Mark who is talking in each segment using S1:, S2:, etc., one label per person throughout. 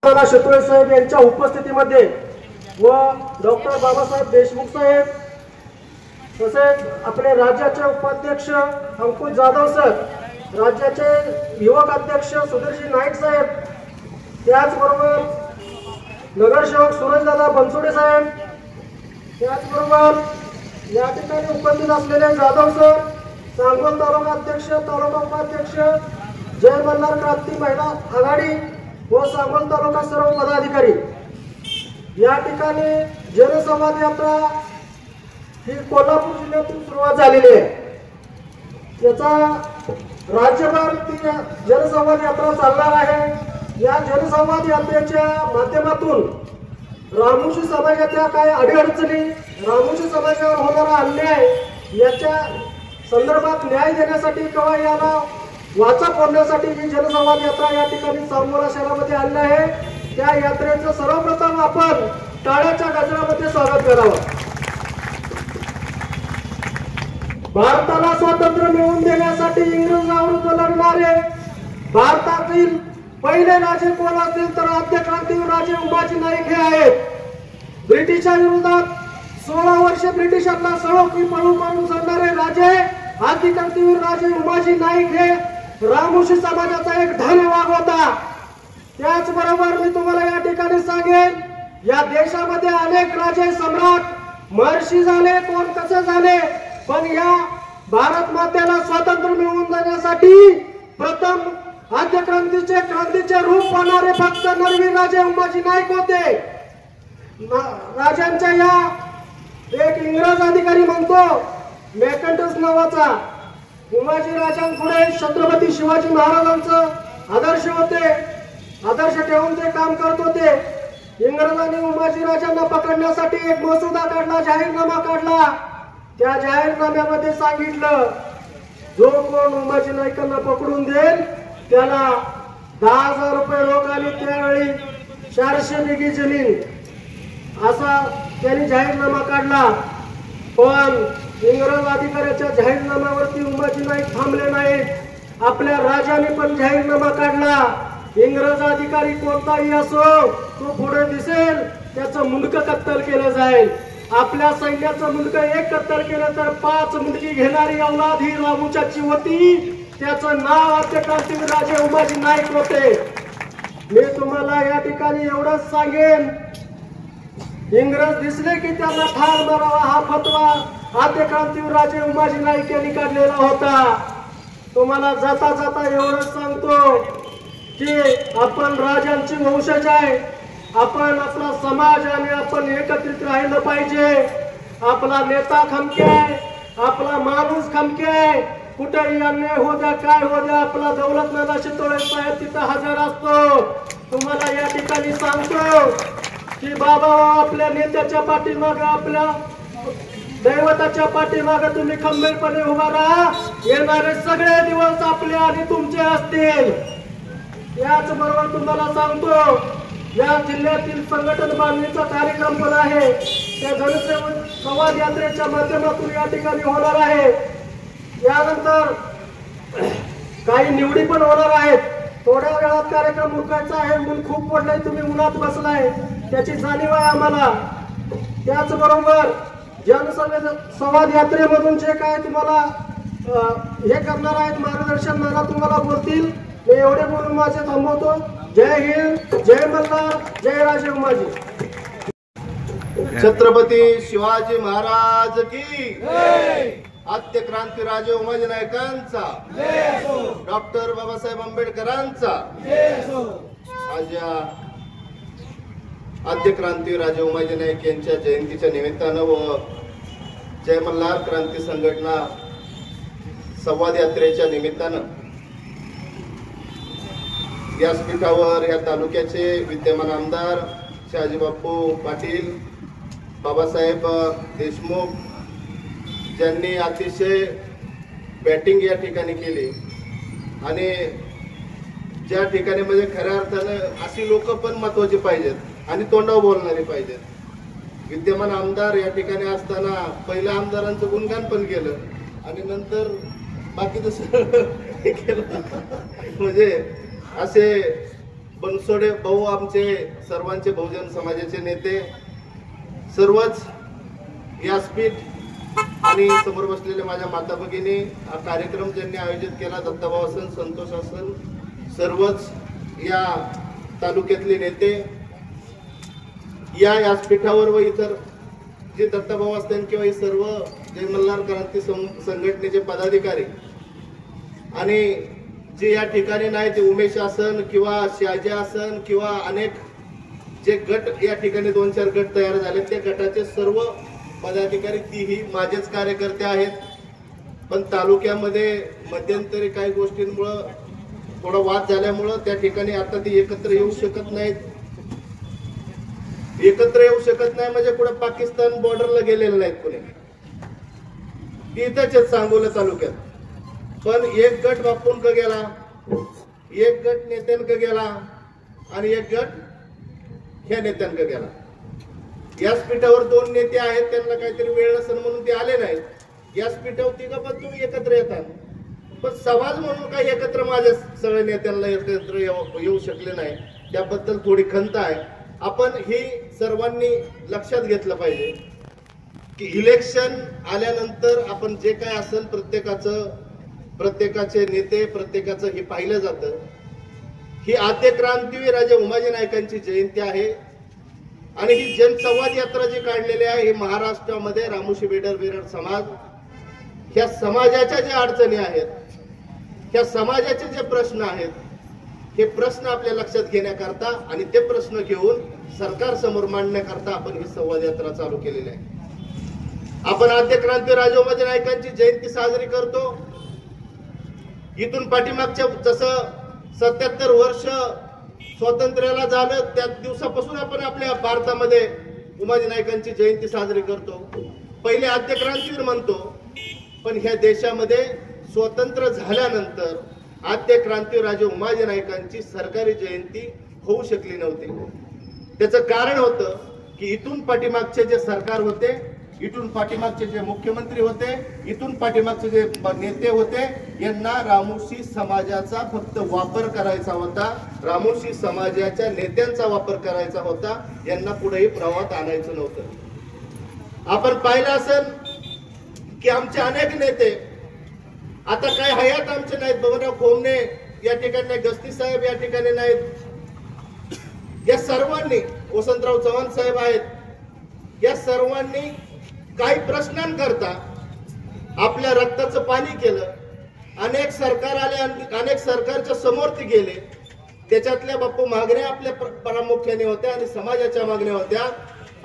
S1: शेतोळे साहेब यांच्या उपस्थितीमध्ये व डॉक्टर बाबासाहेब देशमुख साहेब तसेच आपले राज्याचे उपाध्यक्ष अंकुश जाधव सर, राज्याचे युवक अध्यक्ष सुधीरजी नाईक साहेब, त्याचबरोबर नगरसेवक सूरजदादा बनसोडे साहेब, त्याचबरोबर या ठिकाणी उपस्थित असलेले जाधव सर, सांगोल तालुका अध्यक्ष, तालुका उपाध्यक्ष, जय मल्हार क्रांती महिला आघाडी व सांगोल तालुका सर्व पदाधिकारी। या ठिकाणी जनसंवाद यात्रा ही कोल्हापूर जिल्ह्यातून सुरुवात झालेली आहे। याचा राज्यभर ती जनसंवाद यात्रा चालणार आहे। या जनसंवाद यात्रेच्या माध्यमातून रामोशी समाजाच्या काही अडीअडचणी, रामोशी समाजावर होणारा अन्याय याच्या संदर्भात न्याय देण्यासाठी किंवा याला वाचा फोडण्यासाठी ही जनसंवाद यात्रा या ठिकाणी सांगोला शहरामध्ये आली आहे। त्या यात्रेचं सर्वप्रथम आपण टाळ्याच्या गजरामध्ये स्वागत करावं। भारताला स्वातंत्र्य मिळवून देण्यासाठी इंग्रजांविरुद्ध लढणारे भारतातील पहिले राजे कोण असतील तर आद्य क्रांतीवीर राजे उमाजी नाईक हे आहेत। ब्रिटिशां विरोधात 16 वर्ष ब्रिटिशांना सळो पळून जाणारे राजे आद्य क्रांतीवीर राजे उमाजी नाईक हे रामोशी समाजाचा एक धन्यवाद होता। त्याचबरोबर मी तुम्हाला या ठिकाणी सांगेन, या देशामध्ये अनेक राजे सम्राट महर्षी झाले, कोण कसे झाले, पण या भारत मातेला स्वातंत्र्य मिळवून देण्यासाठी प्रथम आद्य क्रांतीचे रूप पाहणारे फक्त नरवीर राजे उमाजी नाईक होते। राजांच्या या एक इंग्रज अधिकारी म्हणतो मॅकंटस नावाचा, उमाजी राजांपुढे छत्रपती शिवाजी महाराजांचं आदर्श होते, आदर्श ठेवून ते काम करत होते। इंग्रजांनी उमाजी राजांना पकडण्यासाठी एक मसुदा काढला, जाहीरनामा काढला। त्या जाहीरनाम्यामध्ये सांगितलं जो कोण उमाजी नाईकांना पकडून देईल त्याला 10,000 रुपये रोख आणि त्यावेळी 400 बिघी जमीन असा त्यांनी जाहीरनामा काढला। पण इंग्रज अधिकाऱ्याच्या जाहीरनाम्यावरती उमाजी नाईक थांबले नाहीत। आपल्या राजाने पण जाहीरनामा काढला, इंग्रज अधिकारी कोणताही असो तो पुढे दिसेल त्याचं मुंडकं कत्तल केलं जाईल। आपल्या सैन्याचं मुंडकं एक कत्तल केलं तर 5 मुंडकी घेणारी औलाद ही रामोशाची होती। त्याचं नाव आद्य क्रांतीवीर राजे उमाजी नाईक होते। मी तुम्हाला या ठिकाणी एवढंच सांगेन, इंग्रज दिसले की त्यांना ठार मारावा हा फतवा आद्य क्रांतीवीर राजे उमाजी नाईक यांनी काढलेला होता। तुम्हाला जाता जाता एवढंच सांगतो की आपण राजांची वंशज आहे, आपण आपला समाज आणि आपण एकत्रित राहिलं पाहिजे। आपला नेता खमके आहे, आपला माणूस खमके आहे, कुठेही अन्याय हो द्या काय हो द्या आपला दौलतनाथ शेतोळे साहेब तिथं हजर असतो। तुम्हाला या ठिकाणी सांगतो की बाबा आपल्या नेत्याच्या पाठीमागे, आपल्या दैवताच्या पाठीमागे तुम्ही खंबीरपणे उभा राहा। येणारे सगळे दिवस आपले आणि तुमचे असतील। याचबरोबर तुम्हाला सांगतो या जिल्ह्यातील संघटन बांधणीचा कार्यक्रम पण आहे, त्या जनसंवाद यात्रेच्या माध्यमातून या ठिकाणी होणार आहे। यानंतर काही निवडी पण होणार आहेत। थोड्या वेळात कार्यक्रम उरकायचा आहे, ऊन खूप पडलंय, तुम्ही उन्हात बसलाय त्याची जाणीव आहे आम्हाला। त्याचबरोबर जनसंवाद यात्रेमधून जे काय तुम्हाला हे करणार आहेत मार्गदर्शन मला तुम्हाला बोलतील। मी एवढे बोलून माझे थांबवतो। जय हिंद, जय मल्हार, जय राजे उमाजी।
S2: छत्रपती शिवाजी महाराज की आद्य क्रांती राजे उमाजी नाईकांचा, डॉक्टर बाबासाहेब आंबेडकरांचा। आज या आद्य क्रांती राजे उमाजी नाईक यांच्या जयंतीच्या निमित्तानं व जय मल्हार क्रांती संघटना संवाद यात्रेच्या निमित्तानं व्यासपीठावर या तालुक्याचे विद्यमान आमदार शहाजीबापू पाटील, बाबासाहेब देशमुख ज्यांनी अतिशय बॅटिंग या ठिकाणी केली आणि ज्या ठिकाणी म्हणजे खऱ्या अर्थानं अशी लोक पण महत्वाची पाहिजेत आणि तोंडावर बोलणारे पाहिजेत। विद्यमान आमदार या ठिकाणी असताना पहिल्या आमदारांचं गुणगान पण केलं आणि नंतर बाकी दुसरं केलं। म्हणजे असे बनसोडे भाऊ, आमचे सर्वांचे बहुजन समाजाचे नेते, सर्वच व्यासपीठ आणि समोर बसलेले माझ्या माता भगिनी, हा कार्यक्रम ज्यांनी आयोजित केला, दत्ताभाऊ असन, संतोष असन, सर्वच या तालुक्यातले नेते, या व्यासपीठावर व इतर जे दत्ताभाऊ असतील किंवा हे सर्व जय मल्हार क्रांती संघटनेचे पदाधिकारी आणि जे या ठिकाणी नाही ते उमेश आसन किंवा शाजा आसन किंवा अनेक जे गट या ठिकाणी 2-4 गट तयार झाले, त्या गटाचे सर्व पदाधिकारी तीही माझेच कार्यकर्ते आहेत. पण तालुक्यामध्ये मध्यंतरी काही गोष्टींमुळं थोडा वाद झाल्यामुळं त्या ठिकाणी आता ती एकत्र येऊ शकत नाहीत. एकत्र येऊ शकत नाही म्हणजे कुठे पाकिस्तान बॉर्डरला गेलेले नाहीत कुणी, इथंच सांगोला तालुक्यात. पण एक गट बापून का गेला, एक गट नेत्यान का गेला आणि एक गट ह्या नेत्यान का गेला. याच पीठावर 2 नेते आहेत, त्यांना काहीतरी वेळ नसेल म्हणून ते आले नाहीत. याच पीठावर तिघ पण तुम्ही एकत्र येतात, पण समाज म्हणून काही एकत्र माझ्या सगळ्या नेत्यांना एकत्र येऊ शकले नाही, त्याबद्दल थोडी खंत आहे. आपण ही सर्वांनी लक्षात घेतलं पाहिजे की इलेक्शन आल्यानंतर आपण जे काय असेल प्रत्येकाचे नेते, प्रत्येकाचं हे पाहिलं जातं. ही आद्य क्रांतीवीर राजे उमाजी नायकांची जयंती आहे आणि ही जनसंवाद यात्रा जी काढलेली आहे ही महाराष्ट्रामध्ये रामोशी बेडर समाज, ह्या समाजाच्या ज्या अडचणी आहेत, ह्या समाजाचे जे प्रश्न आहेत, हे प्रश्न आपल्या लक्षात घेण्याकरता आणि ते प्रश्न घेऊन सरकार समोर मांडण्याकरता आपण ही संवाद यात्रा चालू केलेली आहे. आपण आद्य क्रांती राजे उमाजी नायकांची जयंती साजरी करतो. इथून पाठीमागच्या जसं 77 वर्ष स्वातंत्र्याला झालं त्या दिवसापासून आपण आपल्या भारतामध्ये उमाजी नायकांची जयंती साजरी करतो. पहिले आद्य क्रांतीवीर म्हणतो, पण ह्या देशामध्ये स्वतंत्र झाल्यानंतर आद्य क्रांतीवीर राजे उमाजी नायकांची सरकारी जयंती होऊ शकली नव्हती. त्याचं कारण होतं की इथून पाठीमागचे जे सरकार होते, इथून पाठीमागचे जे मुख्यमंत्री होते, इथून पाठीमागचे जे नेते होते, यांना रामोशी समाजाचा फक्त वापर करायचा होता, रामोशी समाजाच्या नेत्यांचा वापर करायचा होता, यांना पुढेही प्रवाहात आणायचं नव्हतं. आपण पाहिलं असेल की आमचे अनेक नेते आता काय हयात आमचे नाहीत. बबनराव खोमणे या ठिकाणी नाही, गस्ती साहेब या ठिकाणी नाहीत, या सर्वांनी, वसंतराव चव्हाण साहेब आहेत, या सर्वांनी काही प्रश्नांकरता आपल्या रक्ताचं पाणी केलं. अनेक सरकार आले, अनेक सरकारच्या समोर ते गेले. त्याच्यातल्या बापू मागण्या आपल्या प्रामुख्याने होत्या आणि समाजाच्या मागण्या होत्या.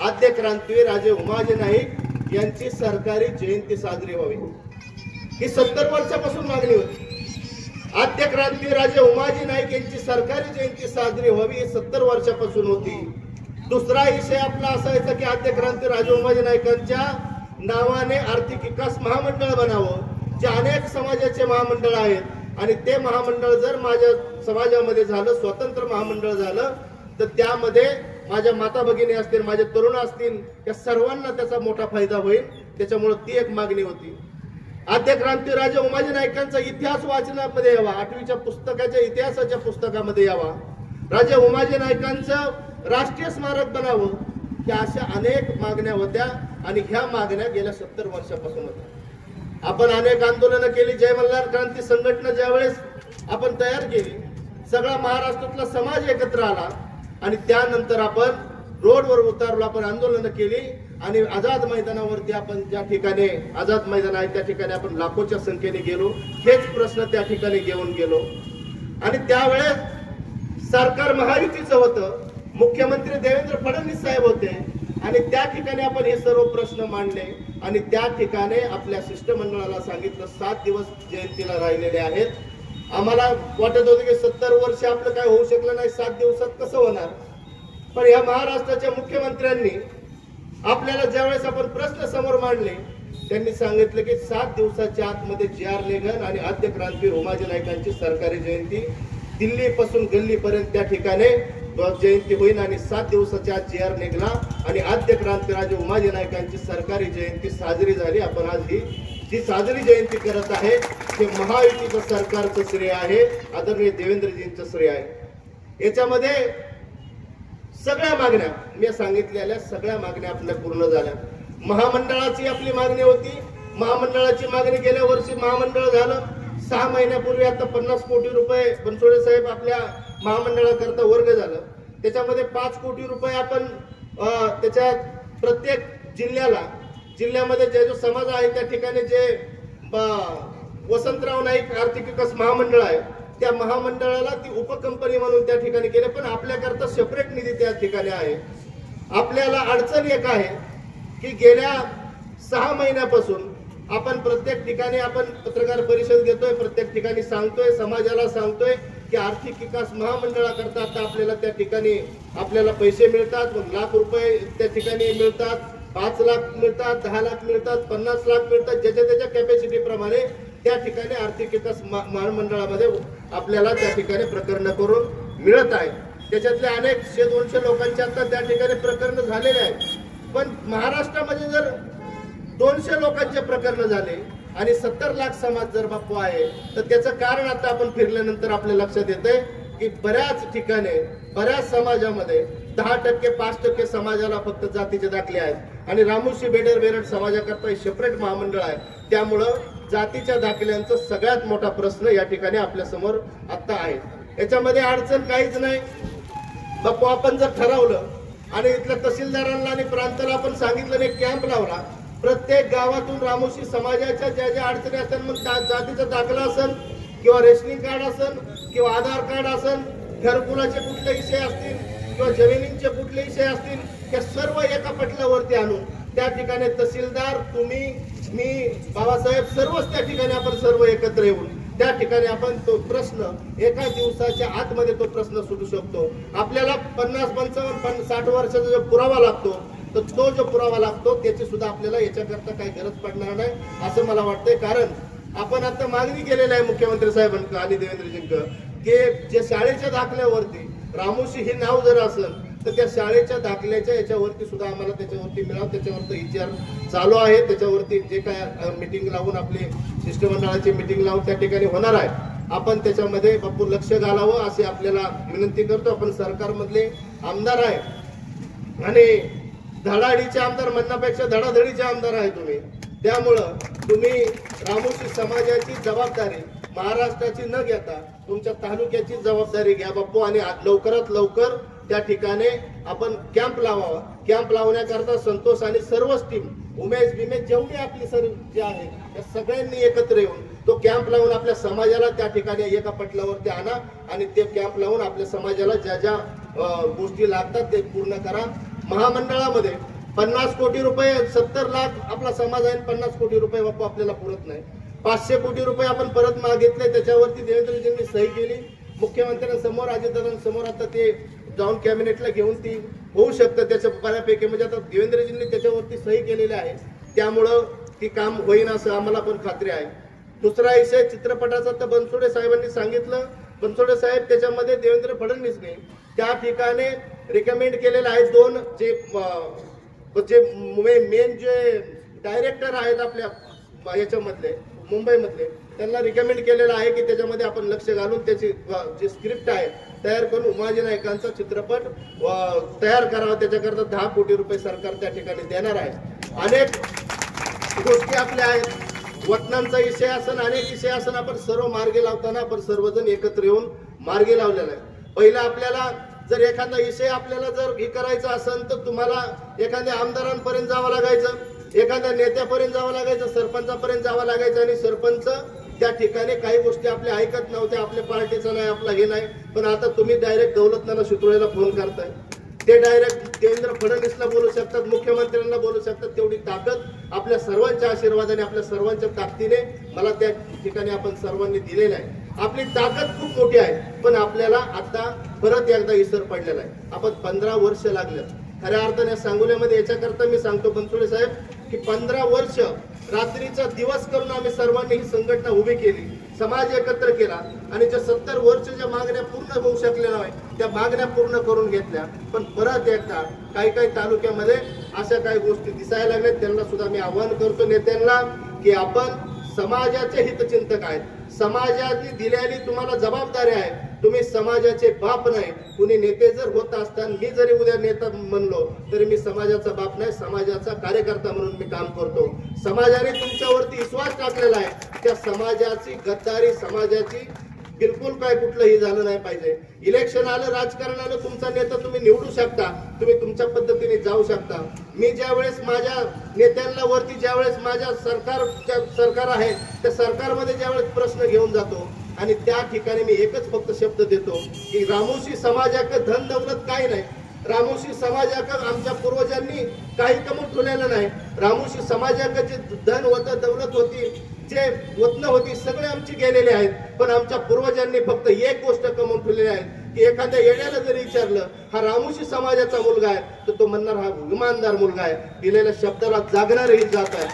S2: आद्य क्रांतीवीर राजे उमाजी नाईक यांची सरकारी जयंती साजरी व्हावी, ही 70 वर्षापासून मागणी होती. आद्य क्रांतीवीर राजे उमाजी नाईक यांची सरकारी जयंती साजरी व्हावी ही 70 वर्षापासून होती. दुसरा विषय आपला असायचा की आद्य क्रांती राजे उमाजी नायकांच्या नावाने आर्थिक विकास महामंडळ बनावं, जे अनेक समाजाचे महामंडळ आहेत आणि ते महामंडळ जर माझ्या समाजामध्ये झालं, स्वतंत्र महामंडळ झालं, तर त्यामध्ये माझ्या माता भगिनी असतील, माझे तरुण असतील, या सर्वांना त्याचा मोठा फायदा होईल. त्याच्यामुळे ती एक मागणी होती. आद्य क्रांती राजे उमाजी नायकांचा इतिहास वाचनामध्ये यावा, 8वीच्या पुस्तकाच्या इतिहासाच्या पुस्तकामध्ये यावा. राजे उमाजी नायकांचं राष्ट्रीय स्मारक बनावं, या अशा अनेक मागण्या होत्या आणि ह्या मागण्या गेल्या 70 वर्षापासून होत्या. आपण अनेक आंदोलनं केली. जय मल्हार क्रांती संघटना ज्यावेळेस आपण तयार केली, सगळा महाराष्ट्रातला समाज एकत्र आला आणि त्यानंतर आपण रोडवर उतरलो, आपण आंदोलनं केली आणि आझाद मैदानावरती आपण ज्या ठिकाणी आझाद मैदान आहे त्या ठिकाणी आपण लाखोच्या संख्येने गेलो. हेच प्रश्न त्या ठिकाणी घेऊन गेलो आणि त्यावेळेस सरकार महायुतीचं होतं, मुख्यमंत्री देवेंद्र फडणवीस साहेब होते आणि त्या ठिकाणी आपण हे सर्व प्रश्न मांडले आणि त्या ठिकाणी आपल्या शिष्टमंडळाला सांगितलं 7 दिवस जयंतीला राहिलेले आहेत. आम्हाला वाटत होतं की 70 वर्ष आपलं काय होऊ शकलं नाही, 7 दिवसात कसं होणार. पण या महाराष्ट्राच्या मुख्यमंत्र्यांनी आपल्याला ज्यावेळेस आपण प्रश्न समोर मांडले, त्यांनी सांगितलं की 7 दिवसाच्या आतमध्ये जी.आर. निघन आणि आद्य क्रांतीवीर उमाजी नायकांची सरकारी जयंती दिल्ली पासून गल्लीपर्यंत त्या ठिकाणी जयंती होईल आणि 7 दिवसाच्या आत जी.आर. निघला आणि आद्य क्रांती राजे उमाजी नायकांची सरकारी जयंती साजरी झाली. आपण आज ही जी साजरी जयंती करत आहे ते महायुतीचं सरकारचं श्रेय आहे, आदरणीय देवेंद्रजींचं श्रेय आहे. याच्यामध्ये सगळ्या मागण्या मी सांगितलेल्या सगळ्या मागण्या आपल्या पूर्ण झाल्या. महामंडळाची आपली मागणी होती. महामंडळाची मागणी गेल्या वर्षी महामंडळ झालं. 6 महिन्यापूर्वी आता 50 कोटी रुपये बनसोडे साहेब आपल्या महामंडळाकरता वर्ग झालं. त्याच्यामध्ये 5 कोटी रुपये आपण त्याच्यात प्रत्येक जिल्ह्यामध्ये जे जो समाज आहे त्या ठिकाणी जे वसंतराव नाईक आर्थिक विकास महामंडळ आहे त्या महामंडळाला ती उपकंपनी म्हणून त्या ठिकाणी केले. पण आपल्याकरता सेपरेट निधी त्या ठिकाणी आहे. आपल्याला अडचण एक आहे की गेल्या 6 महिन्यापासून आपण प्रत्येक ठिकाणी आपण पत्रकार परिषद घेतोय, प्रत्येक ठिकाणी सांगतोय, समाजाला सांगतोय की आर्थिक विकास महामंडळाकरता आता आपल्याला त्या ठिकाणी आपल्याला पैसे मिळतात. मग लाख रुपये त्या ठिकाणी मिळतात, 5 लाख मिळतात, 10 लाख मिळतात, 50 लाख मिळतात. ज्याच्या त्याच्या कॅपॅसिटी प्रमाणे त्या ठिकाणी आर्थिक विकास महामंडळामध्ये आपल्याला त्या ठिकाणी प्रकरण करून मिळत आहे. त्याच्यातले अनेक 100-200 लोकांचे आता त्या ठिकाणी प्रकरण झालेले आहेत. पण महाराष्ट्रामध्ये जर 200 लोकांचे प्रकरण झाले आणि 70 लाख समाज जर बापू आहे तर त्याचं कारण आता आपण फिरल्यानंतर आपल्या लक्षात येतंय की बऱ्याच ठिकाणी बऱ्याच समाजामध्ये 10%, 5% समाजाला फक्त जातीचे दाखले आहेत आणि रामोशी बेडर बेरड समाजाकरता सेपरेट महामंडळ आहे. त्यामुळं जातीच्या दाखल्यांचा सगळ्यात मोठा प्रश्न या ठिकाणी आपल्या समोर आता आहे. याच्यामध्ये अडचण काहीच नाही बापू. आपण जर ठरवलं आणि इथल्या तहसीलदारांना आणि प्रांताला आपण सांगितलं एक कॅम्प लावला, प्रत्येक गावातून रामोशी समाजाच्या ज्या ज्या अडचणी असतात मग जातीचा दाखला असेल किंवा रेशनिंग कार्ड असेल किंवा आधार कार्ड असेल, घरकुलाचे कुठले विषय असतील किंवा जमिनींचे कुठले विषय असतील, हे सर्व एका पटलावरती आणून त्या ठिकाणी तहसीलदार, तुम्ही, मी, बाबासाहेब सर्वच त्या ठिकाणी आपण सर्व एकत्र येऊन त्या ठिकाणी आपण तो प्रश्न एका दिवसाच्या आतमध्ये तो प्रश्न सुटू शकतो. आपल्याला 50, 55, 60 वर्षाचा जो पुरावा लागतो तर तो जो पुरावा लागतो त्याची सुद्धा आपल्याला याच्याकरता काही गरज पडणार नाही असं मला वाटतंय. कारण आपण आता मागणी केलेली आहे मुख्यमंत्री साहेबांना आणि देवेंद्रजींना की जे शाळेच्या दाखल्यावरती रामोशी हे नाव जर असेल तर त्या शाळेच्या दाखल्याच्या याच्यावरती सुद्धा आम्हाला त्याच्यावरती मिळावं. त्याच्यावरती विचार चालू आहे. त्याच्यावरती जे काय मीटिंग लावून आपली शिष्टमंडळाची मीटिंग लावून त्या ठिकाणी होणार आहे. आपण त्याच्यामध्ये बापू लक्ष घालावं अशी आपल्याला विनंती करतो. आपण सरकारमधले आमदार आहे आणि धडाडीचे आमदार म्हणण्यापेक्षा धडाधडीचे आमदार आहे तुम्ही. त्यामुळं तुम्ही रामोशी समाजाची जबाबदारी महाराष्ट्राची न घेता तुमच्या तालुक्याची जबाबदारी घ्या बापू आणि लवकरात लवकर त्या ठिकाणी आपण कॅम्प लावावा. कॅम्प लावण्याकरता संतोष आणि सर्वच टीम उमेश बिमेश जेवढी आपली सर्व जे आहे त्या सगळ्यांनी एकत्र येऊन तो कॅम्प लावून आपल्या समाजाला त्या ठिकाणी एका पटलावरती आणा आणि ते कॅम्प लावून आपल्या समाजाला ज्या ज्या गोष्टी लागतात ते पूर्ण करा. महामंडळामध्ये 50 कोटी रुपये 70 लाख आपला समाज आहे, 50 कोटी रुपये बापू आपल्याला पुरत नाही. 500 कोटी रुपये आपण परत मागितले, त्याच्यावरती देवेंद्रजींनी सही केली. मुख्यमंत्र्यांसमोर, अजितदादांसमोर आता ते जाऊन कॅबिनेटला घेऊन ती होऊ शकतं त्याच्या बऱ्यापैकी. म्हणजे आता देवेंद्रजींनी त्याच्यावरती सही केलेली आहे. त्यामुळं ती काम होईन असं आम्हाला पण खात्री आहे. दुसरा विषय चित्रपटाचा तर बनसोडे साहेबांनी सांगितलं. बनसोडे साहेब त्याच्यामध्ये देवेंद्र फडणवीसने त्या ठिकाणी रिकमेंड केलेले आहेत. 2 जे मेन जे डायरेक्टर आहेत आपल्या याच्यामधले मुंबईमधले त्यांना रिकमेंड केलेलं आहे की त्याच्यामध्ये आपण लक्ष घालून त्याची जी स्क्रिप्ट आहे तयार करून उमाजी नायकांचा चित्रपट तयार करावा. त्याच्याकरता 10 कोटी रुपये सरकार त्या ठिकाणी देणार आहे. अनेक गोष्टी आपल्या आहेत. वतनांचा विषय असेल, अनेक विषय असेल, आपण सर्व मार्गे लावताना आपण सर्वजण एकत्र येऊन मार्गे लावलेला आहे. पहिला आपल्याला जर एखादा विषय आपल्याला जर हे करायचा असेल तर तुम्हाला एखाद्या आमदारांपर्यंत जावं लागायचं, एखाद्या नेत्यापर्यंत जावं लागायचं, सरपंचापर्यंत जावं लागायचं आणि सरपंच त्या ठिकाणी काही गोष्टी आपल्या ऐकत नव्हत्या. आपल्या पार्टीचं नाही, आपला हे नाही. पण आता तुम्ही डायरेक्ट दौलतनाना शितोळेला फोन करताय. ते डायरेक्ट देवेंद्र फडणवीसला बोलू शकतात, मुख्यमंत्र्यांना बोलू शकतात. तेवढी ताकद आपल्या सर्वांच्या आशीर्वादाने, आपल्या सर्वांच्या ताकदीने मला त्या ठिकाणी आपण सर्वांनी दिलेलं आहे. आपली ताकद खूप मोठी आहे. पण आपल्याला आता परत एकदा इसर पडलेला आहे. आपण 15 वर्ष लागले खऱ्या अर्थाने सांगोल्यामध्ये. याच्याकरता मी सांगतो बनसोडे साहेब की 15 वर्ष रात्रीचा दिवस करून आम्ही सर्वांनी ही संघटना उभी केली, समाज एकत्र केला आणि ज्या 70 वर्ष ज्या मागण्या पूर्ण होऊ शकल्या नाही त्या मागण्या पूर्ण करून घेतल्या. पण परत एकदा काही काही तालुक्यामध्ये अशा काही गोष्टी दिसायला लागल्यात. त्यांना सुद्धा मी आवाहन करतो नेत्यांना की आपण समाजाचे हितचिंतक आहेत. समाजाची दिलेली तुम्हाला जबाबदारी आहे. तुम्ही समाजाचे बाप नाही. कुणी नेते जर होत असताना मी जरी उद्या नेता म्हणलो तरी मी समाजाचा बाप नाही, समाजाचा कार्यकर्ता म्हणून मी काम करतो. समाजाने तुमच्यावरती विश्वास टाकलेला आहे. त्या समाजाची गद्दारी, समाजाची बिलकुल काय कुठलंही झालं नाही पाहिजे. इलेक्शन आलं, राजकारण आलं, तुमचा नेता तुम्ही निवडू शकता, तुम्ही तुमच्या पद्धतीने जाऊ शकता. मी ज्यावेळेस माझ्या नेत्यांना वरती, ज्यावेळेस माझ्या सरकार आहे त्या सरकारमध्ये ज्यावेळेस प्रश्न घेऊन जातो आणि त्या ठिकाणी मी एकच फक्त शब्द देतो की रामोशी समाजाकडे धन दौलत काही नाही. रामोशी समाजाकडे आमच्या पूर्वजांनी काही कमवून ठेवलेलं नाही. रामोशी समाजाकडे जे धन होतं, दौलत होती, जे वतनं होती, सगळे आमची गेलेले आहेत. पण आमच्या पूर्वजांनी फक्त एक गोष्ट कमवून ठेवलेली आहे की एखाद्या येण्याला जरी विचारलं हा रामोशी समाजाचा मुलगा आहे तर तो म्हणणार हा इमानदार मुलगा आहे. दिलेल्या शब्दाला जागणारही जात आहे.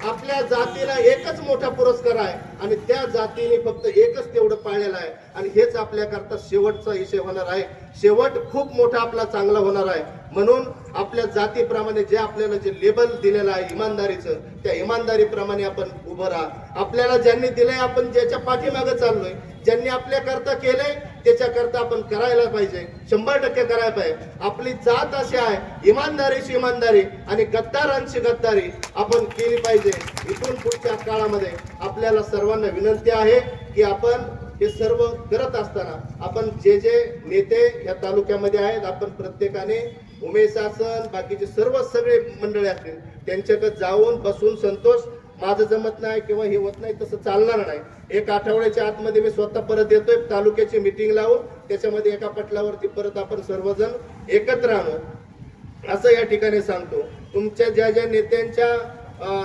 S2: आपल्या जातीला एकच मोठा पुरस्कार आहे आणि त्या जातीने फक्त एकच तेवढं पाळलेलं आहे आणि हेच आपल्याकरता शेवटचा विषय होणार आहे. शेवट खूप मोठा आपला चांगला होणार आहे. म्हणून आपल्या जातीप्रमाणे जे आपल्याला जे लेबल दिलेलं आहे इमानदारीचं, त्या इमानदारीप्रमाणे आपण उभं राहा. आपल्याला ज्यांनी दिलंय, आपण ज्याच्या पाठीमागे चाललोय, ज्यांनी आपल्याकरता केलंय त्याच्याकरता आपण करायला पाहिजे, 100% करायला पाहिजे. आपली जात अशी आहे, इमानदारीची इमानदारी आणि गद्दारांची गद्दारी आपण केली पाहिजे. इथून पुढच्या काळामध्ये आपल्याला सर्वांना विनंती आहे की आपण हे सर्व करत असताना आपण जे जे नेते या तालुक्यामध्ये आहेत, आपण प्रत्येकाने उमेश आसन, बाकीचे सगळे मंडळी असतील त्यांच्याकडे जाऊन बसून संतोष माझं जमत नाही किंवा हे होत नाही तसं चालणार नाही. एक आठवड्याच्या आतमध्ये मी स्वतः परत येतोय, तालुक्याची मीटिंग लावून त्याच्यामध्ये एका पटलावरती परत आपण सर्वजण एकत्र आणू असं या ठिकाणी सांगतो. तुमच्या ज्या ज्या नेत्यांच्या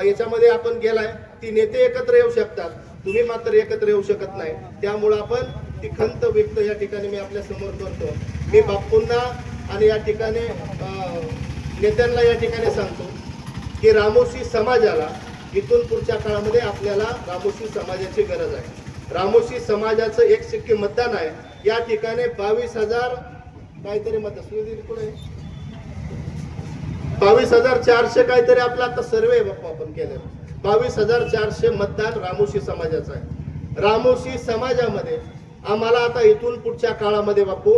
S2: याच्यामध्ये आपण गेलाय ती नेते एकत्र येऊ शकतात, तुम्ही मात्र एकत्र येऊ शकत नाही. त्यामुळे आपण ती खंत व्यक्त या ठिकाणी मी आपल्या समोर करतो. मी बापूंना आणि या ठिकाणी नेत्यांना या ठिकाणी सांगतो की रामोशी समाजाला इथून पुढच्या काळामध्ये आपल्याला रामोशी समाजाची गरज आहे. रामोशी समाजाचं 1 मतदान आहे. या ठिकाणी 22,000 काहीतरी मतदान, 22,400 काहीतरी आपला आता सर्वे आपण केलं. 22,400 मतदान रामोशी समाजाचं आहे. रामोशी समाजामध्ये आम्हाला आता इथून पुढच्या काळामध्ये बापू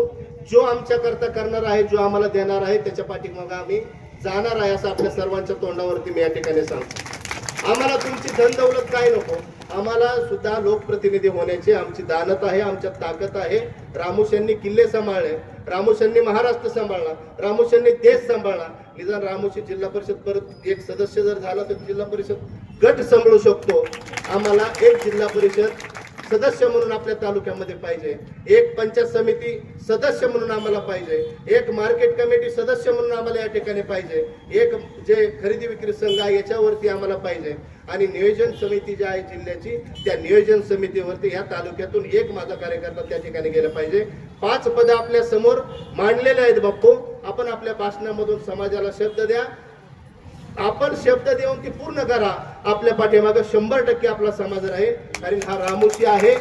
S2: जो आमच्या करता करणार आहे, जो आम्हाला देणार आहे त्याच्या पाठीमागे आम्ही जाणार आहे असं आपल्या सर्वांच्या तोंडावरती मी या ठिकाणी सांगतो. आम्हाला तुमची धन दौलत काय नको, आम्हाला सुद्धा लोकप्रतिनिधी होण्याची आमची दानत आहे, आमच्यात ताकद आहे. रामोशांनी किल्ले सांभाळले, रामोशांनी महाराष्ट्र सांभाळला, रामोशांनी देश सांभाळला. निदान रामोशी जिल्हा परिषद परत एक सदस्य जर झाला तर जिल्हा परिषद गट सांभाळू शकतो. आम्हाला एक जिल्हा परिषद सदस्य म्हणून आपल्या तालुक्यामध्ये पाहिजे, एक पंचायत समिती सदस्य म्हणून आम्हाला पाहिजे, एक मार्केट कमिटी सदस्य म्हणून आम्हाला या ठिकाणी पाहिजे, एक जे खरेदी विक्री संघ आहे याच्यावरती आम्हाला पाहिजे आणि नियोजन समिती जी आहे जिल्ह्याची त्या नियोजन समितीवरती या तालुक्यातून एक माझा कार्यकर्ता त्या ठिकाणी गेला पाहिजे. 5 पद आपल्या समोर मांडलेले आहेत बाप्पू. आपण आपल्या भाषणामधून समाजाला शब्द द्या, आपण शब्द देऊन ती पूर्ण करा. आपल्या पाठीमागे 100% आपला समाज राहील. कारण हा रामोशी आहे,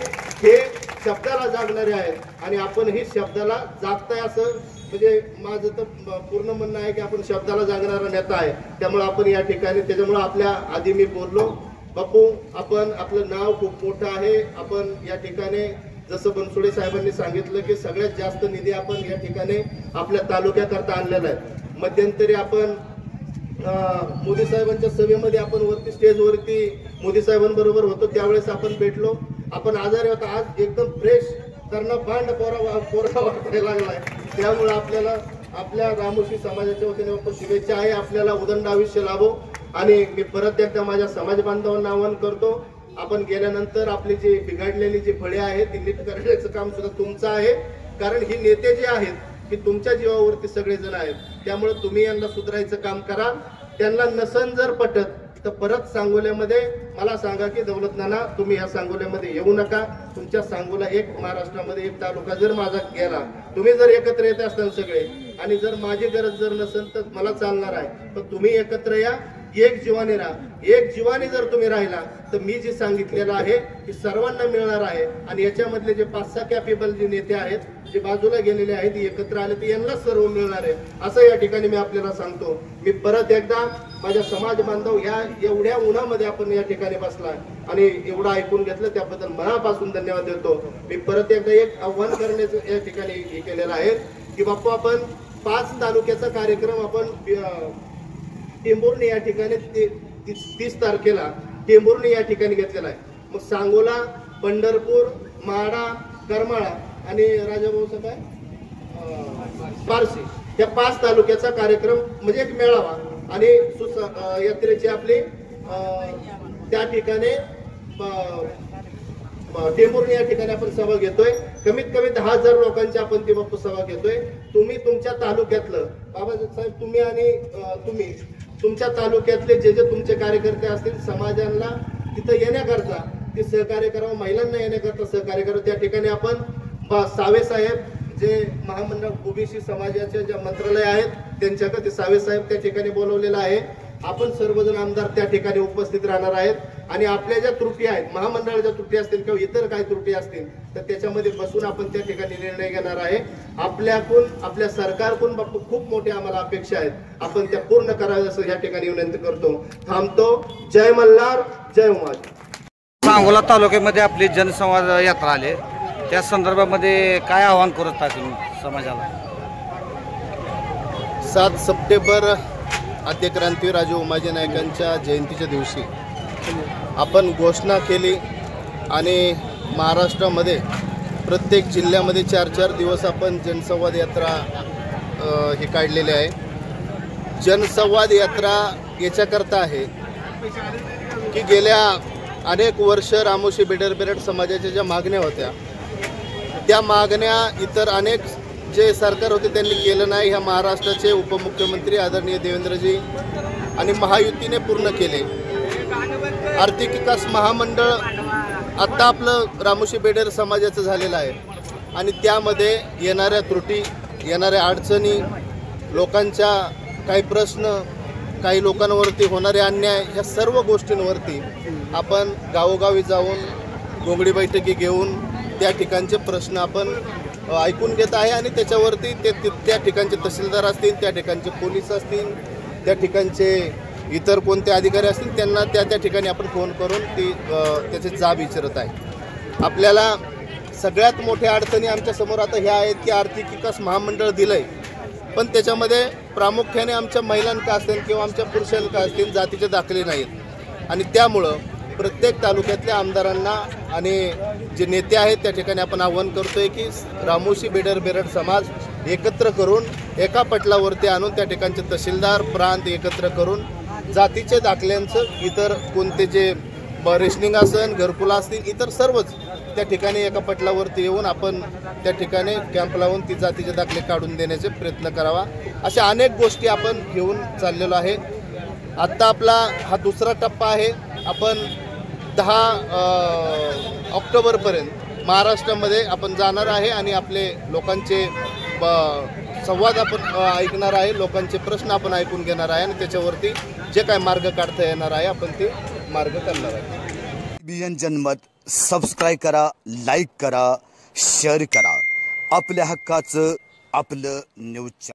S2: हे शब्दाला जागणारे आहेत आणि आपण ही शब्दाला जागताय असं म्हणजे माझं तर पूर्ण म्हणणं आहे की आपण शब्दाला जागणारा नेता आहे. त्यामुळे आपण या ठिकाणी त्याच्यामुळे आपल्या आधी मी बोललो बापू, आपण आपलं नाव खूप मोठं आहे. आपण या ठिकाणी जसं बनसोडे साहेबांनी सांगितलं की सगळ्यात जास्त निधी आपण या ठिकाणी आपल्या तालुक्याकरता आणलेला आहे. मध्यंतरी आपण मोदी साहेबांच्या सभेमध्ये आपण वरती स्टेजवरती मोदी साहेबांबरोबर होतो, त्यावेळेस आपण भेटलो. आपण आजारी होता, आज एकदम फ्रेश करणं बांड पोरा वाटायला लागलाय. त्यामुळे आपल्याला आपल्या रामोशी समाजाच्या वतीने शुभेच्छा आहे. आपल्याला उदंड आयुष्य लाभो आणि मी परत एकदा माझ्या समाज बांधवांना आवाहन करतो, आपण गेल्यानंतर आपली जी बिघडलेली जी फळे आहेत ती नीट करण्याचं काम सुद्धा तुमचं आहे. कारण ही नेते जे आहेत की तुमच्या जीवावरती सगळेजण आहेत. त्यामुळे तुम्ही यांना सुधारायचं काम करा. त्यांना नसन जर पटत तर परत सांगोल्यामध्ये मला सांगा की दौलत नाना तुम्ही या सांगोल्यामध्ये येऊ नका. तुमच्या सांगोला एक महाराष्ट्रामध्ये एक तालुका जर माझा गेला, तुम्ही जर एकत्र येत असताल सगळे आणि जर माझी गरज जर नसेल तर मला चालणार आहे. पण तुम्ही एकत्र या, एक जीवाने राहा. एक जीवाने जर तुम्ही राहिला तर मी जे सांगितलेलं आहे की सर्वांना मिळणार आहे. आणि याच्यामधले जे 5-6 कॅपेबल जे नेते आहेत जे बाजूला गेलेले आहेत एकत्र आले तर यांना सर्व मिळणार आहे असं या ठिकाणी मी आपल्याला सांगतो. मी परत एकदा माझ्या समाज बांधव ह्या एवढ्या उन्हामध्ये आपण या ठिकाणी बसलाय आणि एवढं ऐकून घेतलं त्याबद्दल मनापासून धन्यवाद देतो. मी परत एकदा एक आव्हान करण्याचं या ठिकाणी हे केलेलं आहे की बाप्पा आपण 5 तालुक्याचा कार्यक्रम आपण टेंभुर्णी या ठिकाणी 30 तारखेला टेंभुर्णी या ठिकाणी घेतलेला आहे. मग सांगोला, पंढरपूर, माढा, करमाळा आणि राजाभाऊचं काय बार्शी या 5 तालुक्याचा कार्यक्रम म्हणजे एक मेळावा आणि यात्रेची आपली त्या ठिकाणी टेंभुर्णी या ठिकाणी आपण सभा घेतोय. कमीत कमी 10,000 लोकांची आपण ती बाप्पा सभा घेतोय. तुम्ही तुमच्या तालुक्यातलं बाबासाहेब तुम्ही आणि तुम्ही तुमच्या तालुक्यातले जे जे तुमचे कार्यकर्ते असतील समाजाला तिथं येण्याकरता ते सहकार्य करावं, महिलांना येण्याकरता सहकार्य करावं. त्या ठिकाणी आपण सावे साहेब जे महामंडळ ओबीसी समाजाचे जे मंत्रालय आहेत त्यांच्याकडे ते सावे साहेब त्या ठिकाणी बोलवलेलं आहे. आपण सर्वजण आमदार त्या ठिकाणी उपस्थित राहणार आहेत आणि आपल्या ज्या त्रुटी आहेत महामंडळाच्या त्रुटी असतील किंवा इतर काही त्रुटी असतील तर त्याच्यामध्ये बसून आपण त्या ठिकाणी निर्णय घेणार आहे. आपल्या सरकारकडून बाप्पा खूप मोठ्या आम्हाला अपेक्षा आहेत, आपण त्या पूर्ण कराव्या असं या ठिकाणी विनंती करतो. थांबतो. जय मल्हार, जय उमाजी.
S3: सांगोला तालुक्यामध्ये आपली जनसंवाद यात्रा आली, त्या संदर्भामध्ये काय आवाहन करत आहे समाजाला?
S2: 7 सप्टेंबर आद्यक्रांती राजे उमाजी नायकांच्या जयंतीच्या दिवशी आपण घोषणा केली आणि महाराष्ट्रामध्ये प्रत्येक जिल्ह्यामध्ये 4-4 दिवस आपण जनसंवाद यात्रा हे काढलेली आहे. जनसंवाद यात्रा याच्याकरता आहे की गेल्या अनेक वर्ष रामोशी बेडर समाजाच्या ज्या मागण्या होत्या त्या मागण्या इतर अनेक जे सरकार होते त्यांनी केलं नाही. ह्या महाराष्ट्राचे उपमुख्यमंत्री आदरणीय देवेंद्रजी आणि महायुतीने पूर्ण केले. आर्थिक विकास महामंडळ आत्ता आपलं रामोशी बेडर समाजाचं झालेलं आहे आणि त्यामध्ये येणाऱ्या त्रुटी, येणाऱ्या अडचणी, लोकांच्या काही प्रश्न, काही लोकांवरती होणारे अन्याय, ह्या सर्व गोष्टींवरती आपण गावोगावी जाऊन गोंगडी बैठकी घेऊन त्या ठिकाणचे प्रश्न आपण ऐकून घेत आहे आणि त्याच्यावरती त्या ठिकाणचे तहसीलदार असतील, त्या ठिकाणचे पोलीस असतील, त्या ठिकाणचे इतर कोणते अधिकारी असतील त्यांना त्या ठिकाणी आपण फोन करून त्याचे जाब विचारत आहे. आपल्याला सगळ्यात मोठ्या अडचणी आमच्या समोर आता ह्या आहेत की आर्थिक विकास महामंडळ दिलंय पण त्याच्यामध्ये प्रामुख्याने आमच्या महिलांका असतील किंवा आमच्या पुरुषांका असतील जातीचे दाखले नाहीत आणि त्यामुळं प्रत्येक तालुक्यातल्या आमदारांना आणि जे नेते आहेत त्या ठिकाणी आपण आवाहन करतोय की रामोशी बेडर समाज एकत्र करून एका पटलावरती आणून त्या ठिकाणचे तहसीलदार प्रांत एकत्र करून जातीचे दाखल्यांचं इतर कोणते जे रेशनिंग असेल, घरकुल असतील, इतर सर्वच त्या ठिकाणी एका पटलावरती येऊन आपण त्या ठिकाणी कॅम्प लावून ती जातीचे दाखले काढून देण्याचे प्रयत्न करावा. अशा अनेक गोष्टी आपण घेऊन चाललेलो आहे. आत्ता आपला हा दुसरा टप्पा आहे. आपण 10 ऑक्टोबरपर्यंत महाराष्ट्रामध्ये आपण जाणार आहे आणि आपले लोकांचे संवाद आपण ऐकणार आहे, लोकांचे प्रश्न आपण ऐकून घेणार आहे आणि त्याच्यावरती जे काय मार्ग काढता येणार आहे आपण ते मार्ग काढणार आहे.
S4: बीएन जनमत सबस्क्राईब करा, लाईक करा, शेअर करा. आपल्या हक्काचं आपलं न्यूज.